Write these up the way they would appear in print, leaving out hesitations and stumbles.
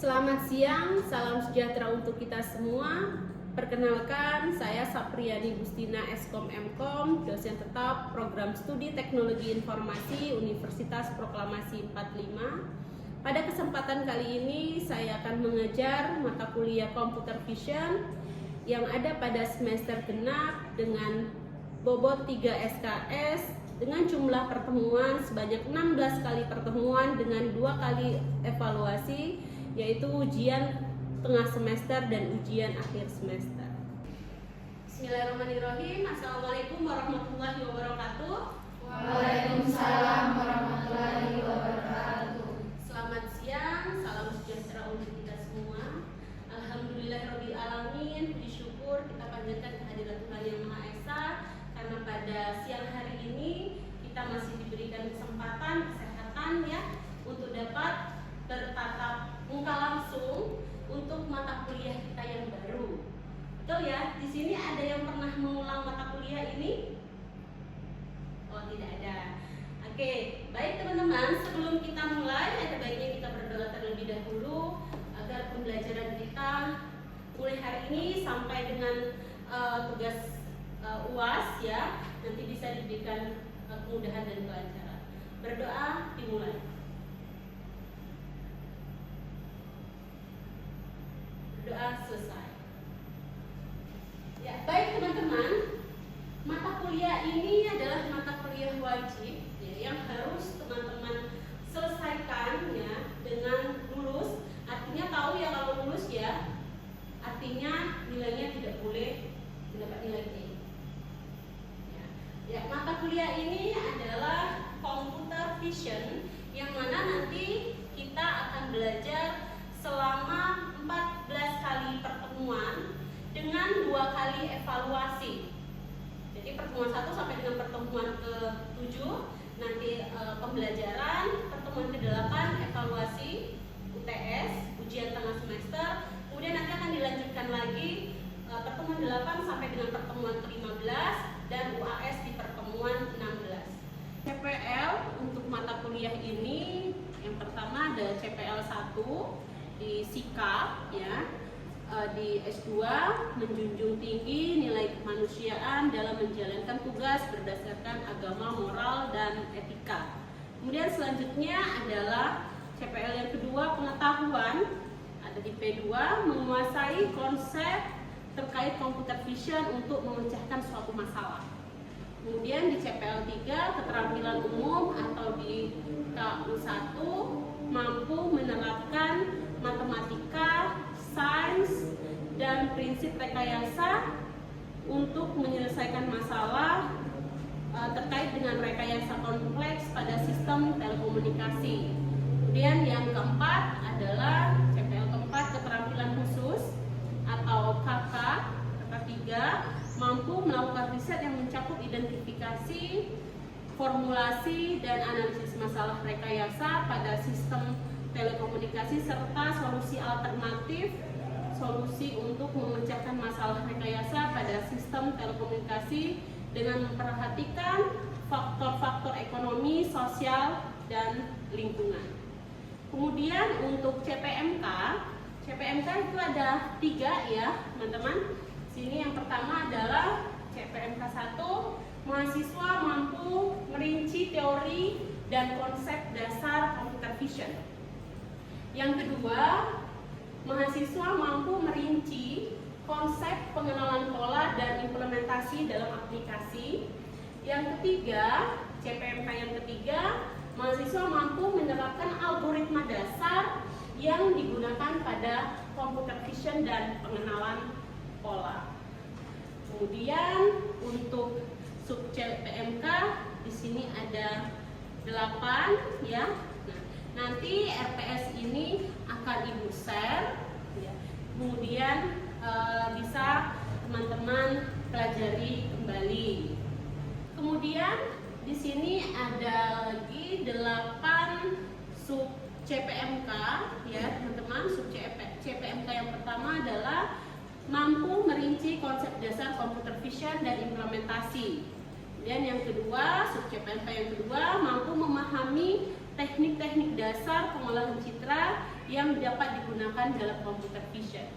Selamat siang, salam sejahtera untuk kita semua. Perkenalkan, saya Sapriani Gustina Eskom Mkom, dosen tetap Program Studi Teknologi Informasi Universitas Proklamasi 45. Pada kesempatan kali ini, saya akan mengajar mata kuliah Computer Vision yang ada pada semester genap dengan bobot 3 SKS dengan jumlah pertemuan sebanyak 16 kali pertemuan dengan 2 kali evaluasi, yaitu ujian tengah semester dan ujian akhir semester. Bismillahirrahmanirrahim. Assalamualaikum warahmatullahi wabarakatuh. Waalaikumsalam warahmatullahi wabarakatuh. Selamat siang, salam sejahtera untuk kita semua. Alhamdulillahirabbil alamin. Puji syukur kita panjatkan kehadirat Tuhan Yang Maha Esa, karena pada siang hari ini kita masih diberikan kesempatan kesehatan ya untuk dapat bertatap muka langsung untuk mata kuliah kita yang baru. Betul ya? Di sini ada yang pernah mengulang mata kuliah ini? Oh, tidak ada. Oke, baik teman-teman, sebelum kita mulai ada baiknya kita berdoa terlebih dahulu agar pembelajaran kita mulai hari ini sampai dengan tugas UAS ya, nanti bisa diberikan kemudahan dan kelancaran. Berdoa dimulai. Doa selesai. Ya, baik teman-teman, mata kuliah ini adalah mata kuliah wajib ya, yang harus teman-teman selesaikan ya dengan lulus. Artinya tahu ya kalau lulus ya, artinya nilainya tidak boleh mendapat nilai D. Ya, mata kuliah ini adalah Computer Vision yang mana nanti kita akan belajar selama 14 kali pertemuan dengan 2 kali evaluasi. Jadi pertemuan 1 sampai dengan pertemuan ke-7 nanti pembelajaran, pertemuan ke-8 evaluasi UTS, ujian tengah semester, kemudian nanti akan dilanjutkan lagi pertemuan 8 sampai dengan pertemuan ke-15 dan UAS di pertemuan 16. CPL untuk mata kuliah ini yang pertama ada CPL 1 di sikap ya, di S2 menjunjung tinggi nilai kemanusiaan dalam menjalankan tugas berdasarkan agama, moral, dan etika. Kemudian selanjutnya adalah CPL yang kedua pengetahuan, ada di P2 menguasai konsep terkait computer vision untuk memecahkan suatu masalah. Kemudian di CPL 3 keterampilan umum atau di KU1 mampu menerapkan matematika, sains, dan prinsip rekayasa untuk menyelesaikan masalah terkait dengan rekayasa kompleks pada sistem telekomunikasi. Kemudian yang keempat adalah CPL keempat keterampilan khusus atau KK 3 mampu melakukan riset yang mencakup identifikasi, formulasi, dan analisis masalah rekayasa pada sistem telekomunikasi serta solusi alternatif, solusi untuk memecahkan masalah rekayasa pada sistem telekomunikasi dengan memperhatikan faktor-faktor ekonomi, sosial, dan lingkungan. Kemudian untuk CPMK itu ada 3 ya teman-teman. Sini yang pertama adalah CPMK 1, mahasiswa mampu merinci teori dan konsep dasar computer vision. Yang kedua, mahasiswa mampu merinci konsep pengenalan pola dan implementasi dalam aplikasi. Yang ketiga, CPMK yang ketiga, mahasiswa mampu menerapkan algoritma dasar yang digunakan pada computer vision dan pengenalan pola. Kemudian untuk sub CPMK di sini ada 8 ya. Nanti RPS ini akan Ibu share ya. Kemudian bisa teman-teman pelajari kembali. Kemudian di sini ada lagi 8 sub CPMK ya teman-teman. Sub CPMK yang pertama adalah mampu merinci konsep dasar computer vision dan implementasi. Dan yang kedua, sub CPMK yang kedua mampu memahami teknik-teknik dasar pengolahan citra yang dapat digunakan dalam computer vision.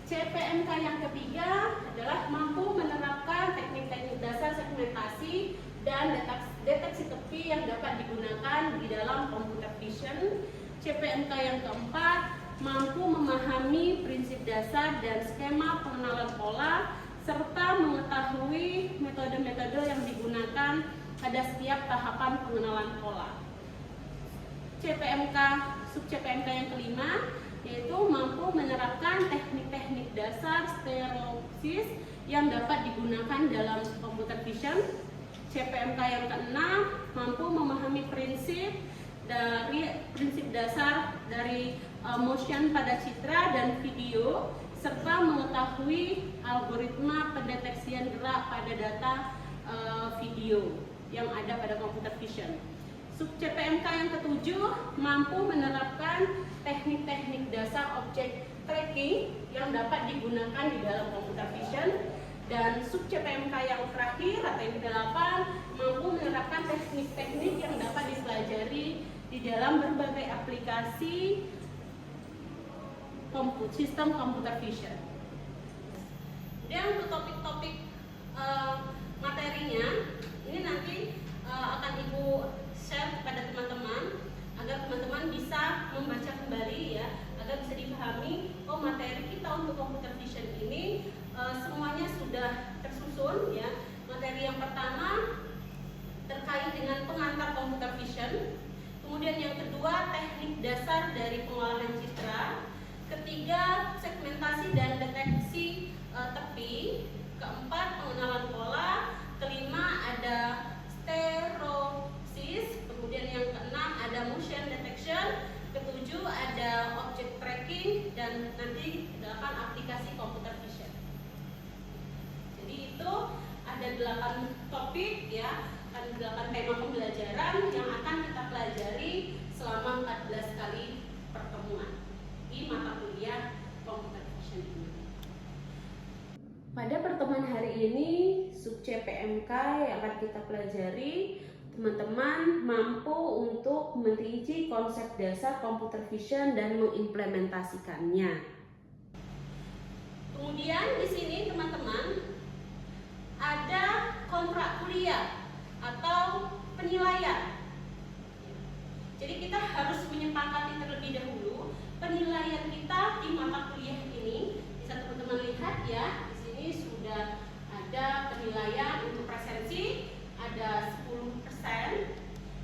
CPMK yang ketiga adalah mampu menerapkan teknik-teknik dasar segmentasi dan deteksi tepi yang dapat digunakan di dalam computer vision. CPMK yang keempat mampu memahami prinsip dasar dan skema pengenalan pola serta mengetahui metode-metode yang digunakan pada setiap tahapan pengenalan pola. Sub-CPMK yang kelima yaitu mampu menerapkan teknik-teknik dasar stereosis yang dapat digunakan dalam computer vision. CPMK yang keenam mampu memahami prinsip dasar dari motion pada citra dan video serta mengetahui algoritma pendeteksian gerak pada data video yang ada pada computer vision. Sub-CPMK yang ketujuh mampu menerapkan teknik-teknik dasar object tracking yang dapat digunakan di dalam computer vision. Dan sub-CPMK yang terakhir atau yang ke-8 mampu menerapkan teknik-teknik yang dapat dipelajari di dalam berbagai aplikasi sistem computer vision. Dan untuk topik-topik materinya ini nanti akan Ibu share kepada teman-teman agar teman-teman bisa membaca kembali ya, agar bisa dipahami materi kita untuk computer vision ini semuanya sudah tersusun ya. Materi yang pertama terkait dengan pengantar computer vision, kemudian yang kedua teknik dasar dari pengolahan citra, ketiga segmentasi dan deteksi tepi, keempat pengenalan pola, kelima ada stereosis, kemudian yang keenam ada motion detection, ketujuh ada object tracking, dan nanti ke-8 aplikasi computer vision. Jadi itu ada 8 topik ya, ada 8 tema pembelajaran yang akan kita pelajari selama 14 kali pertemuan di mata kuliah computer vision ini. Pada pertemuan hari ini, sub-CPMK yang akan kita pelajari, teman-teman mampu untuk merinci konsep dasar computer vision dan mengimplementasikannya. Kemudian di sini teman-teman ada kontrak kuliah atau penilaian. Jadi kita harus menyepakati terlebih dahulu penilaian kita di mata kuliah ini. Bisa teman-teman lihat ya, di sini sudah ada penilaian untuk presensi ada 10%.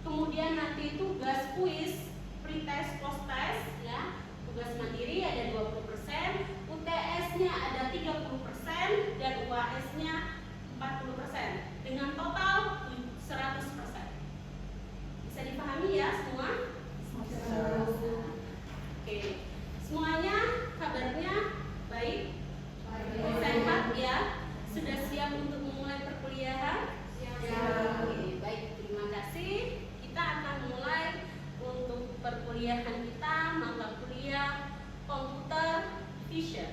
Kemudian nanti tugas kuis, pretest, post-test ya. Tugas mandiri ada 20%, UTS-nya ada 30% dan UAS-nya 40%. Dengan total 100%. Bisa dipahami ya semua? Oke. Semuanya kabarnya baik? Sehat ya? Sudah siap untuk memulai perkuliahan? Oke, baik, terima kasih. Kita akan mulai untuk perkuliahan kita, mata kuliah computer vision.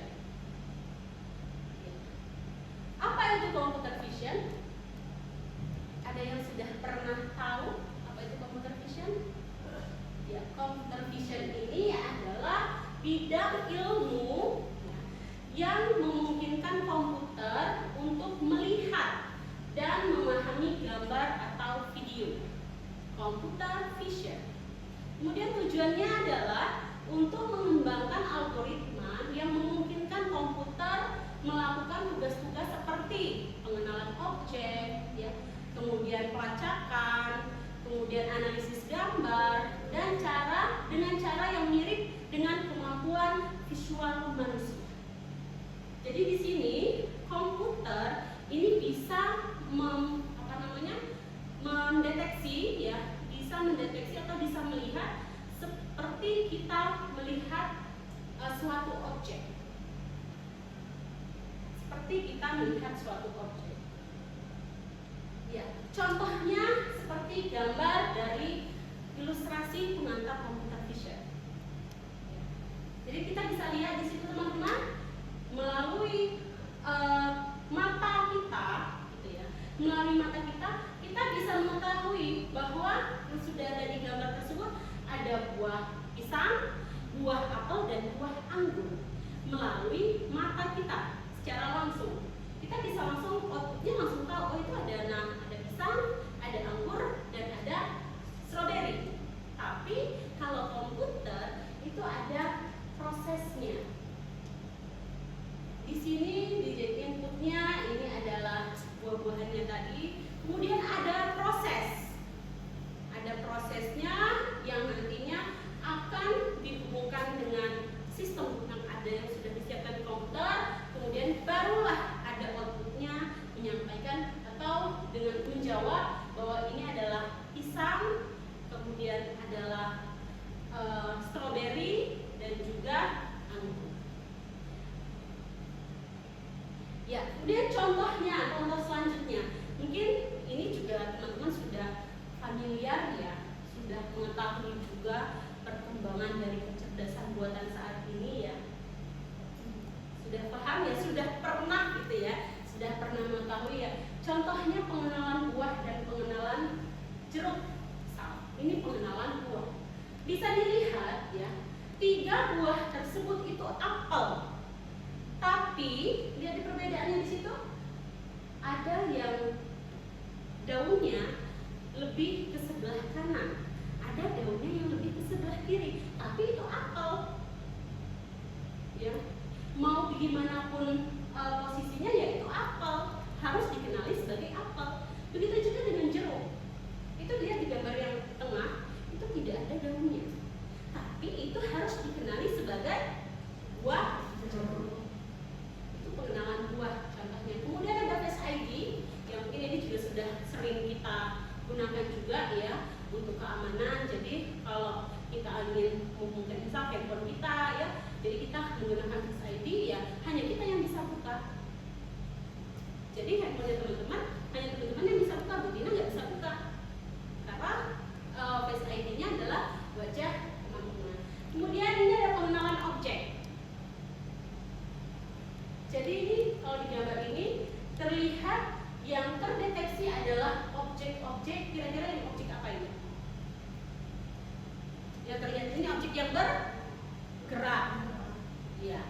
Apa itu computer vision? Ada yang sudah pernah tahu apa itu computer vision? Ya, computer vision ini adalah bidang ilmu yang memungkinkan komputer untuk melihat dan memahami gambar atau video. Computer vision. Kemudian tujuannya adalah untuk mengembangkan algoritma yang memungkinkan komputer melakukan tugas-tugas seperti pengenalan objek, ya, kemudian pelacakan, kemudian analisis gambar, dan dengan cara yang mirip dengan kemampuan visual manusia. Jadi di sini komputer ini bisa mendeteksi ya, bisa mendeteksi atau bisa melihat seperti kita melihat suatu objek. Seperti kita melihat suatu objek. Ya, contohnya seperti gambar dari ilustrasi pengantar computer vision. Jadi kita bisa lihat di situ teman-teman, melalui mata kita, gitu ya. Melalui mata kita bisa mengetahui bahwa yang sudah ada di gambar tersebut ada buah pisang, buah apel dan buah anggur melalui mata kita secara langsung. Kita bisa langsung outputnya langsung tahu, oh itu ada pisang, ada anggur, dan ada stroberi. Tapi kalau komputer itu ada prosesnya. Di sini di inputnya ini adalah buah-buahannya tadi, kemudian ada prosesnya yang nantinya akan dihubungkan dengan sistem yang ada yang sudah disiapkan di komputer, kemudian barulah ada outputnya menyampaikan atau dengan menjawab bahwa ini adalah pisang, kemudian adalah stroberi dan juga anggur. Ya, kemudian contoh selanjutnya, mungkin ini juga teman-teman sudah familiar ya, sudah mengetahui juga perkembangan dari kecerdasan buatan saat ini ya. Sudah paham ya, sudah pernah gitu ya, sudah pernah mengetahui ya. Contohnya pengenalan buah dan pengenalan jeruk. Ini pengenalan buah. Bisa dilihat ya, 3 buah tersebut itu apel. Tapi lihat di perbedaannya di situ. Ada yang daunnya lebih ke sebelah kanan, ada daunnya yang lebih ke sebelah kiri, tapi itu apel. Ya, mau bagaimanapun posisinya ya itu apel, harus dikenali sebagai apel. Begitu juga dengan jeruk. Itu lihat di gambar yang tengah, itu tidak ada daunnya, tapi itu harus dikenali sebagai buah jeruk. Itu pengenalan buah contohnya. Kemudian ada Face ID yang mungkin ini juga sudah sering kita gunakan juga ya untuk keamanan. Jadi kalau kita ingin menghubungkan misal handphone kita ya, jadi kita menggunakan Face ID ya hanya kita yang bisa buka. Jadi handphonenya teman-teman hanya teman-teman yang bisa buka, Budina nggak bisa buka karena Face ID-nya adalah wajah teman-teman. Kemudian ini ada pengenalan objek. Jadi ini kalau di gambar ini terlihat yang terdeteksi adalah objek-objek, kira-kira ini objek apa ini? Yang terlihat ini objek yang bergerak. Ya,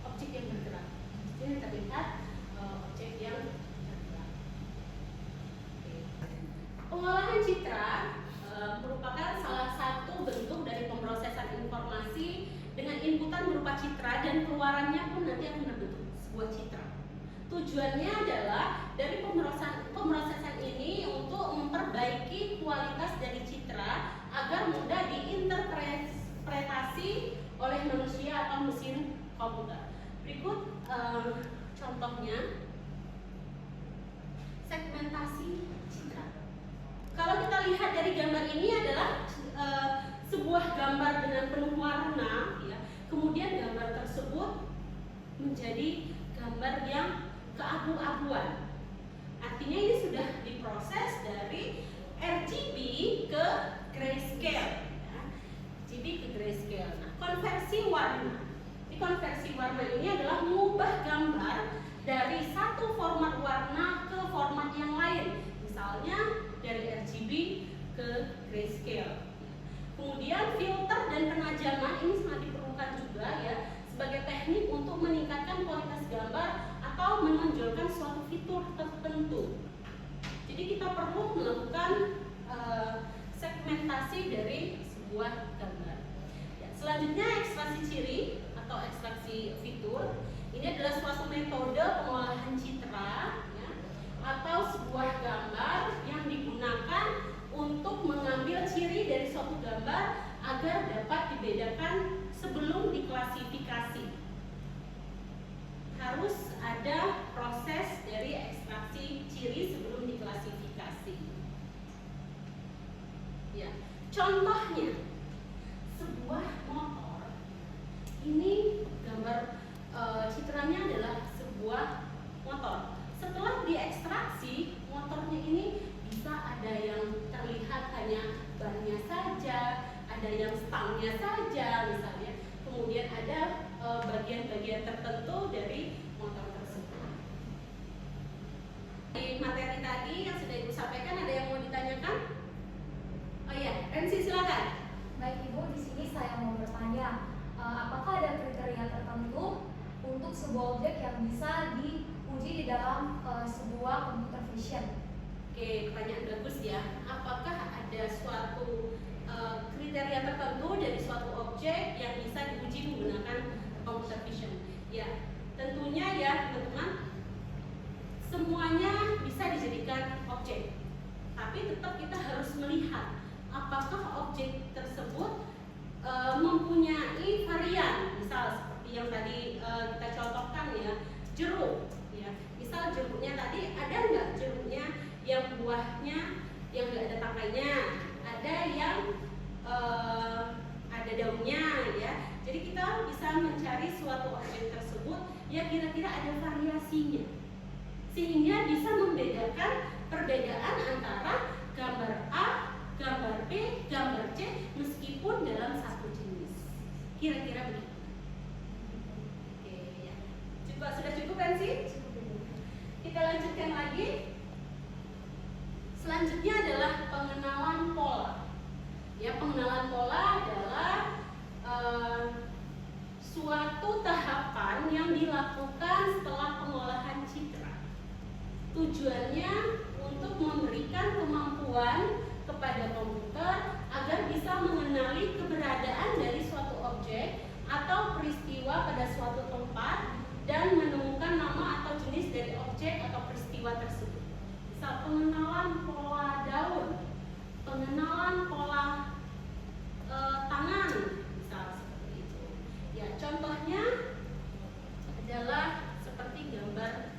objek yang bergerak. Ini terlihat objek yang bergerak. Pengolahan citra merupakan salah satu bentuk dari pemrosesan informasi dengan inputan berupa citra dan keluarannya pun nanti akan berbentuk sebuah citra. Tujuannya adalah dari pemrosesan ini untuk memperbaiki kualitas dari citra agar mudah diinterpretasi oleh manusia atau mesin komputer. Berikut contohnya segmentasi citra. Kalau kita lihat dari gambar ini adalah sebuah gambar dengan penuh warna, ya. Kemudian gambar tersebut menjadi gambar yang keabu-abuan. Artinya ini sudah diproses dari RGB ke grayscale, ya. RGB ke grayscale. Nah, konversi warna. Di konversi warna ini adalah mengubah gambar dari satu format warna ke format yang lain. Misalnya dari RGB ke grayscale. Kemudian filter dan penajaman ini sangat diperlukan juga ya sebagai teknik untuk meningkatkan kualitas gambar atau menonjolkan suatu fitur tertentu. Jadi kita perlu melakukan segmentasi dari sebuah gambar. Ya, selanjutnya ekstraksi ciri atau ekstraksi fitur. Ini adalah suatu metode pengolahan citra ya, atau sebuah gambar yang digunakan untuk mengambil ciri dari suatu gambar agar dapat dibedakan sebelum diklasifikasi. Harus ada proses dari ekstraksi ciri sebelum diklasifikasi. Ya, contohnya sebuah motor. Ini gambar citranya adalah sebuah motor. Setelah diekstraksi, motornya ini bisa ada yang terlihat hanya bannya saja, ada yang stangnya saja misalnya. Kemudian ada bagian-bagian tertentu dari motor tersebut. Di materi tadi yang sudah Ibu sampaikan, ada yang mau ditanyakan? Oh iya, Rensi silakan. Baik Ibu, di sini saya mau bertanya, objek yang bisa diuji di dalam sebuah computer vision. Oke, pertanyaan bagus ya. Apakah ada suatu kriteria tertentu dari suatu objek yang bisa diuji menggunakan computer vision? Ya, tentunya ya teman-teman, semuanya bisa dijadikan objek. Tapi tetap kita harus melihat apakah objek tersebut mempunyai varian. Misal seperti yang tadi kita contohkan ya, jeruk. Ya, misal jeruknya tadi ada nggak jeruknya yang buahnya yang nggak ada tangkainya, ada yang ada daunnya ya. Jadi kita bisa mencari suatu objek tersebut yang kira-kira ada variasinya, sehingga bisa membedakan perbedaan antara gambar A, gambar B, gambar C meskipun dalam satu jenis. Kira-kira begitu. Oke ya. Sudah cukup kan sih? Kita lanjutkan lagi. Selanjutnya adalah pengenalan pola. Ya, pengenalan pola adalah suatu tahapan yang dilakukan setelah pengolahan citra. Tujuannya untuk memberikan kemampuan kepada komputer agar bisa mengenali keberadaan dari suatu objek atau peristiwa pada suatu tempat dan menemukan nama atau jenis dari objek atau peristiwa tersebut. Misal pengenalan pola daun, pengenalan pola tangan, misal seperti itu. Ya, contohnya adalah seperti gambar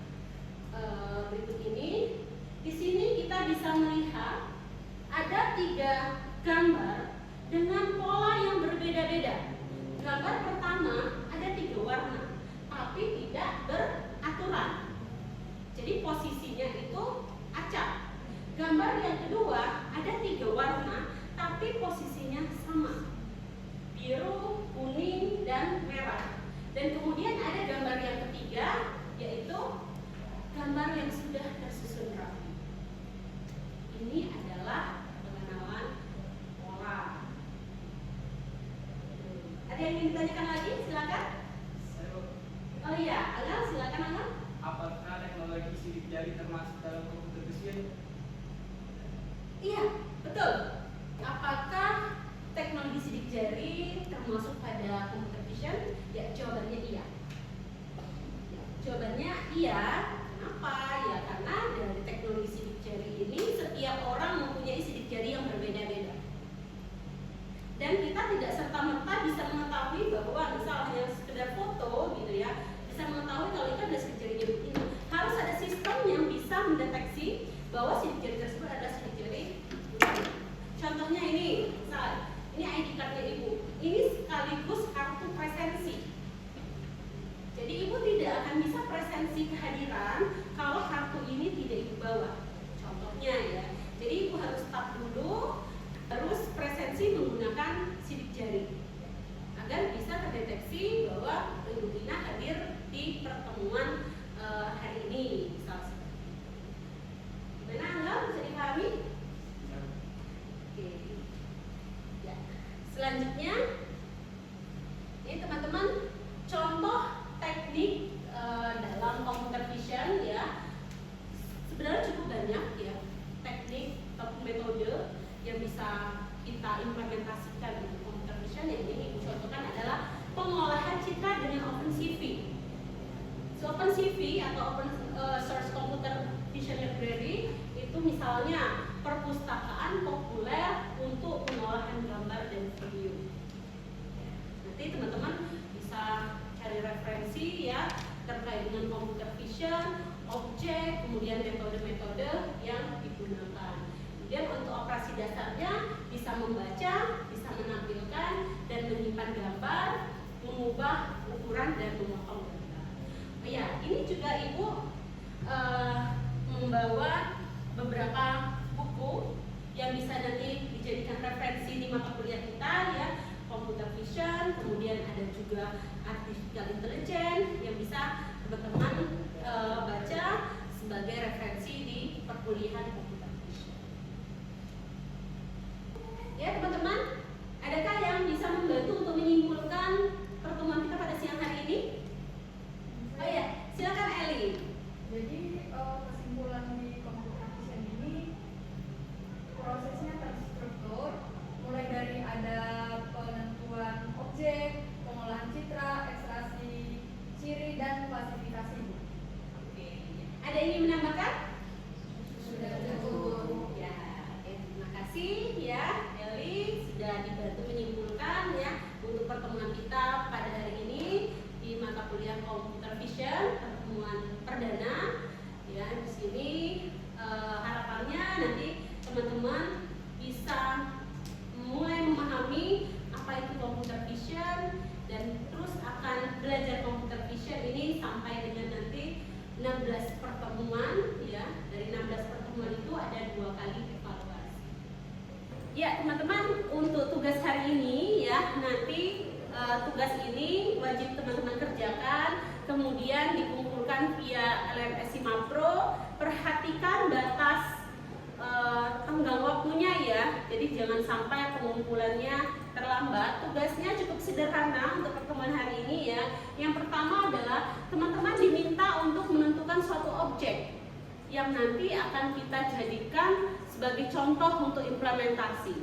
berikut ini. Di sini kita bisa melihat ada 3 gambar dengan pola yang berbeda-beda. Gambar pertama ada 3 warna, tapi tidak beraturan. Jadi posisinya itu acak. Gambar yang kedua ada 3 warna, tapi posisinya sama, biru, kuning, dan merah. Dan kemudian ada gambar yang ketiga, yaitu gambar yang sudah tersusun rapi. Ini adalah pengenalan pola. Ada yang ingin ditanyakan lagi? Silakan. Oh iya, Angga, silakan Angga. Apakah teknologi sidik jari termasuk dalam computer vision? Iya, betul. Apakah teknologi sidik jari termasuk pada computer vision? Ya, jawabannya iya. Ya, jawabannya iya. Kenapa? Ya, karena dari teknologi sidik jari ini setiap orang mempunyai sidik jari yang berbeda-beda. Dan kita tidak serta-merta bisa mengetahui bahwa misalnya sekedar foto gitu ya, bisa mengetahui kalau itu ada sidik jarinya begini. Harus ada sistem yang bisa mendeteksi bahwa sidik jari tersebut adalah sidik jari. Contohnya ini, misal ini ID cardnya ibu. Ini sekaligus kartu presensi. Jadi ibu tidak akan bisa presensi kehadiran kalau kartu ini tidak ibu bawa. Contohnya ya. Jadi ibu harus stop dulu, harus presensi menggunakan sidik jari agar bisa terdeteksi bahwa Ibu Tina hadir di pertemuan hari ini, misal seperti itu. Gimana Angga? Bisa dipahami? Oke. Ya. Selanjutnya, ini teman-teman contoh teknik dalam computer vision ya. Sebenarnya cukup banyak ya teknik atau metode yang bisa kita implementasikan di computer vision. Yang ini ibu contohkan adalah pengolahan citra dengan OpenCV. So, OpenCV atau Open Source Computer Vision Library itu misalnya perpustakaan populer untuk pengolahan gambar dan video. Nanti teman-teman bisa cari referensi ya terkait dengan computer vision, objek, kemudian metode-metode yang digunakan. Kemudian untuk operasi dasarnya bisa membaca, bisa menampilkan dan menyimpan gambar, mengubah ukuran dan memotong gambar. Oh ya, ini juga ibu membawa beberapa buku yang bisa nanti dijadikan referensi di mata kuliah kita ya, computer vision, kemudian ada juga artificial intelligence yang bisa teman-teman baca sebagai referensi di perkuliahan computer vision. Ya teman-teman, adakah yang bisa membantu untuk menyimpulkan pertemuan kita pada siang hari ini? Oh ya, vision, pertemuan perdana. Ya, di sini harapannya nanti teman-teman bisa mulai memahami apa itu computer vision dan terus akan belajar computer vision ini sampai dengan nanti 16 pertemuan. Ya, dari 16 pertemuan itu ada 2 kali evaluasi. Ya, teman-teman, untuk tugas hari ini ya, nanti tugas ini wajib teman-teman kerjakan, kemudian dikumpulkan via LMS Simapro. Perhatikan batas tenggang waktunya ya, jadi jangan sampai pengumpulannya terlambat. Tugasnya cukup sederhana untuk pertemuan hari ini ya. Yang pertama adalah teman-teman diminta untuk menentukan suatu objek yang nanti akan kita jadikan sebagai contoh untuk implementasi.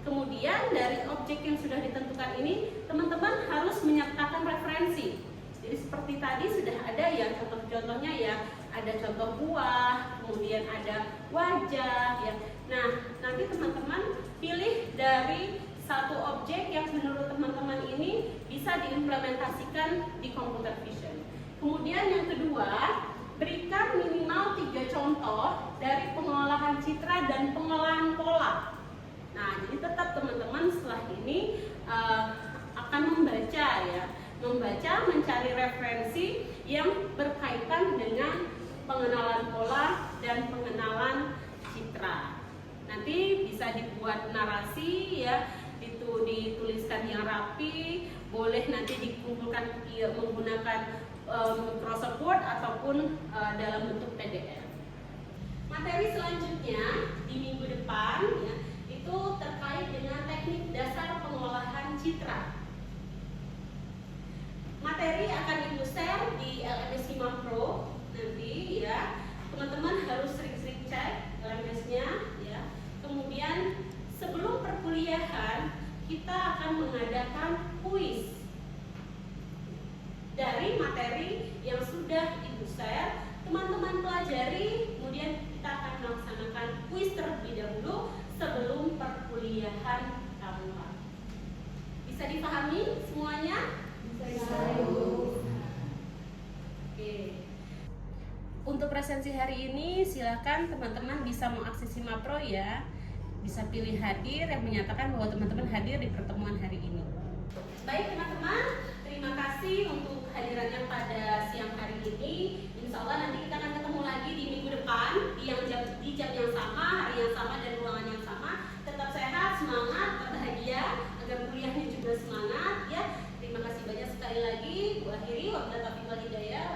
Kemudian dari objek yang sudah ditentukan ini, teman-teman harus menyertakan referensi. Jadi seperti tadi sudah ada ya contoh-contohnya ya, ada contoh buah, kemudian ada wajah ya. Nah, nanti teman-teman pilih dari satu objek yang menurut teman-teman ini bisa diimplementasikan di computer vision. Kemudian yang kedua, berikan minimal 3 contoh dari pengolahan citra dan pengolahan pola. Nah, jadi tetap teman-teman setelah ini akan membaca ya, mencari referensi yang berkaitan dengan pengenalan pola dan pengenalan citra. Nanti bisa dibuat narasi ya, itu dituliskan yang rapi, boleh nanti dikumpulkan menggunakan Microsoft Word ataupun dalam bentuk PDF. Materi selanjutnya di minggu depan ya, itu terkait dengan teknik dasar pengolahan citra. Materi akan Ibu share di LMS Simapro nanti ya. Teman-teman harus sering-sering cek LMS-nya ya. Kemudian sebelum perkuliahan kita akan mengadakan kuis dari materi yang sudah Ibu share. Teman-teman pelajari, kemudian kita akan melaksanakan kuis terlebih dahulu sebelum perkuliahan tahunan. Bisa dipahami semuanya? Bisa. Oke. Untuk presensi hari ini silakan teman-teman bisa mengakses Simapro ya. Bisa pilih hadir yang menyatakan bahwa teman-teman hadir di pertemuan hari ini. Baik teman-teman, terima kasih untuk kehadirannya pada siang hari ini. Insya Allah nanti kita akan ketemu lagi di minggu depan di jam yang sama, hari yang sama dan ruangan yang sama. Tetap sehat, semangat, berbahagia agar kuliahnya juga semangat ya. Terima kasih banyak sekali lagi. Bu akhiri wabillahi taufiq wal hidayah.